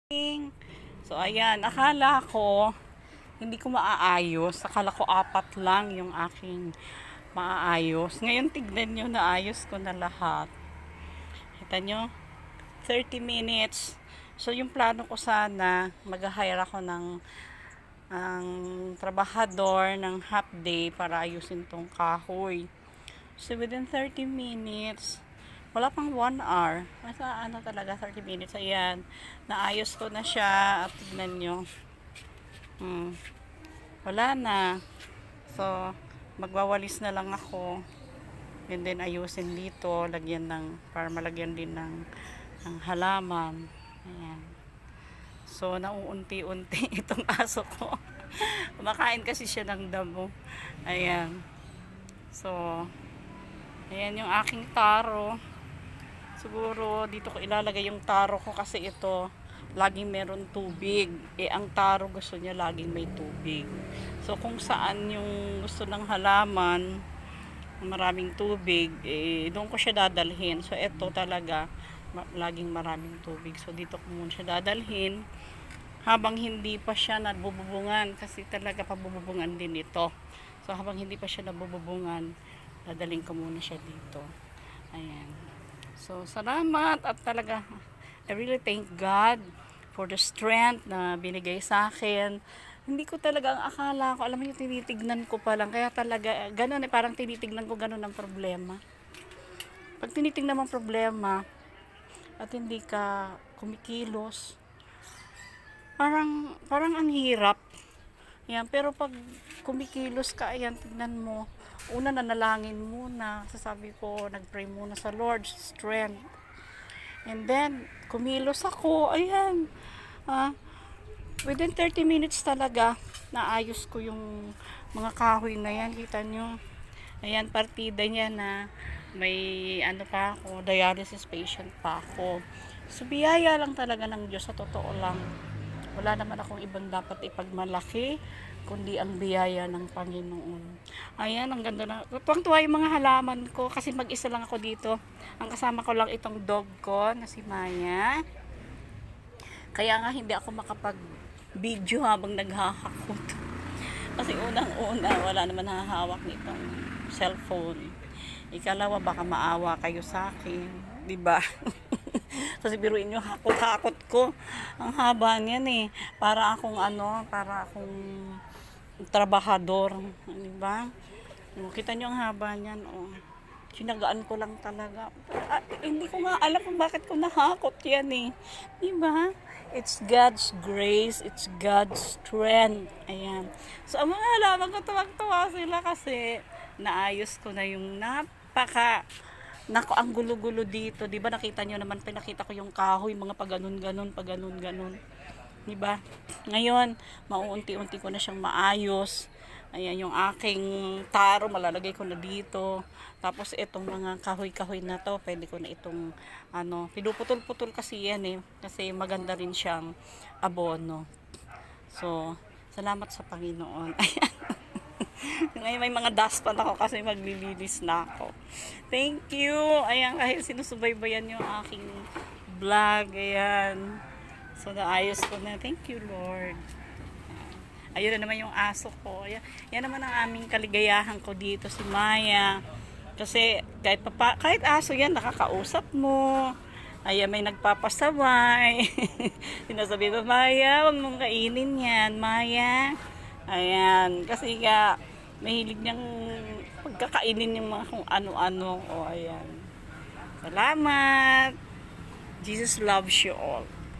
morning. So ayan, akala ko hindi ko maaayos. Akala ko 4 lang yung aking maaayos. Ngayon tignan nyo, naayos ko na lahat. Kita nyo? 30 minutes. So yung plano ko sana, mag-hire ako ng trabahador ng half day para ayusin tong kahoy. So within 30 minutes, wala pang 1 hour. Basta ano talaga, 30 minutes. Ayan. Naayos ko na siya. At tignan nyo. Wala na. So, magwawalis na lang ako. And then, ayusin dito. Lagyan ng, para malagyan din ng halaman. Ayan. So, nauunti-unti itong aso ko. Kumakain kasi siya ng damo. Ayan. So, ayan yung aking taro. Siguro dito ko ilalagay yung taro ko kasi ito laging meron tubig. Ang taro gusto niya laging may tubig. So kung saan yung gusto ng halaman maraming tubig, doon ko siya dadalhin. So ito talaga laging maraming tubig. So dito ko muna siya dadalhin habang hindi pa siya nabububungan kasi talaga pabububungan din ito. So habang hindi pa siya nabububungan, dadalhin ko muna siya dito. Ayan. So, salamat at talaga, I really thank God for the strength na binigay sa akin. Hindi ko talaga ang akala ko, alam mo yung tinitignan ko pa lang, kaya talaga, ganun parang tinitignan ko ganun ang problema. Pag tinitignan mo ang problema, at hindi ka kumikilos, parang ang hirap. Yan, pero pag kumikilos ka, ayan, tignan mo, una nanalangin muna, sasabi ko, nagpray muna sa Lord, strength. And then, kumilos ako, ayan, within 30 minutes talaga, naayos ko yung mga kahoy na yan, kita nyo. Ayan, partida niya na may ano pa ako, dialysis patient pa ako. So, biyaya lang talaga ng Diyos, sa totoo lang. Wala naman akong ibang dapat ipagmalaki kundi ang biyaya ng Panginoon. Ayan, ang ganda na. Tuwang-tuwa yung mga halaman ko kasi mag-isa lang ako dito. Ang kasama ko lang itong dog ko na si Maya. Kaya nga hindi ako makapag-video habang naghahakot. Kasi unang-una, wala naman hahawak nitong cellphone. Ikalawa, baka maawa kayo sa akin. Diba? Kasi biruin nyo, hakot-hakot ko. Ang haba niyan eh. Para akong trabahador. Diba? Kita nyo ang haba niyan. Sinagaan ko lang talaga. Hindi ko nga alam kung bakit ko nahakot yan eh. Diba? It's God's grace. It's God's strength. Ayan. So, ang mga halaman ko, tuwag-tuwa sila kasi naayos ko na yung Nako, ang gulo-gulo dito. Diba nakita nyo naman, pinakita ko yung kahoy, mga pag-ganon-ganon. Diba? Ngayon, mauunti-unti ko na siyang maayos. Ayan, yung aking taro, malalagay ko na dito. Tapos, itong mga kahoy-kahoy na to, pwede ko na itong, pinuputol-putol kasi yan eh. Kasi maganda rin siyang abono. So, salamat sa Panginoon. Ayan. Ngayon may mga dustpan ako kasi maglilinis na ako. Thank you. Ayan, kahit sinusubaybayan yung aking vlog. Ayan. So, naayos ko na. Thank you, Lord. Ayun na naman yung aso ko. Ayan, yan naman ang aming kaligayahan ko dito, si Maya. Kasi kahit aso yan, nakakausap mo. Ayan, may nagpapasaway. Sinasabi ko, Maya, huwag mong kainin yan, Maya. Ayan, kasi mahilig niyang pagkakainin yung mga kung ano-ano. Ayan. Salamat. Jesus loves you all.